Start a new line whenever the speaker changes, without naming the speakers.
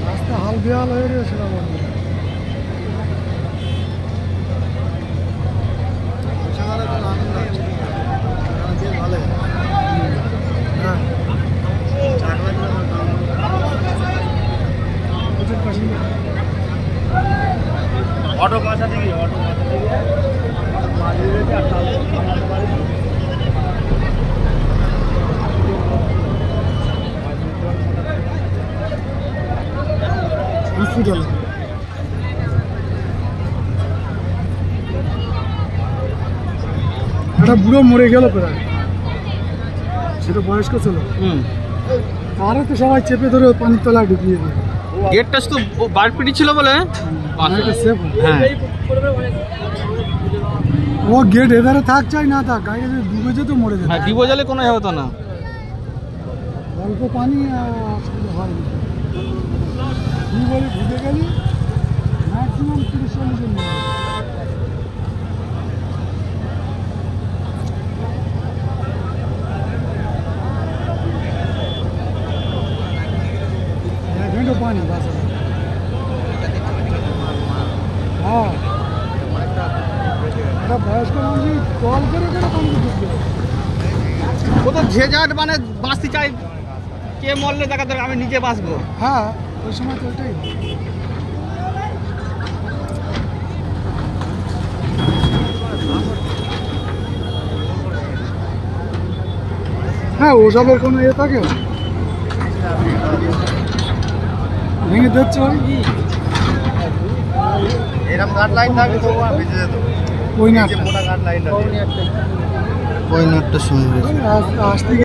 রাস্তা হাল বেহাল হয়ে গেছে না
ऑटो पास आती ऑटो
হসপিটাল একটা বুড়ো মরে গেল প্রায়, সেটা বয়স্ক ছিল। তারা তো সবাই চেপে ধরে পানির তলায় ঢুকিয়ে দিল।
গেটটা তো বার পিটি ছিল বলে হ্যাঁ,
ও গেট এধারে থাক চাই না থাক, গাড়ি যদি ডুবে যেত মরে যেত।
হ্যাঁ, ডিবো জলে কোনো হতো না,
অল্প পানি অসুবিধা হয়নি। তুই বলে ঢুকে গেলি ম্যাক্সিমাম 30-40 জন মরে যেত। পানি বাসে হ্যাঁ, একটা বয়স্ক মানুষ কল করে করে পানি ঢুকবে।
ও তো যে যার মানে বাঁচতে চাই, কে মরলে দেখা দরকার, আমি নিজে বাঁচবো।
হ্যাঁ, ওই সময় তো ওটাই। হ্যাঁ, ওসবের কোনো ইয়ে থাকে, ভেঙে দিচ্ছে
এরকম গাট লাইন থাকে তো ভিজে যেত।
ওই না
মোটা গাট লাইন
ওই নেটটা শুনে
আজ থেকে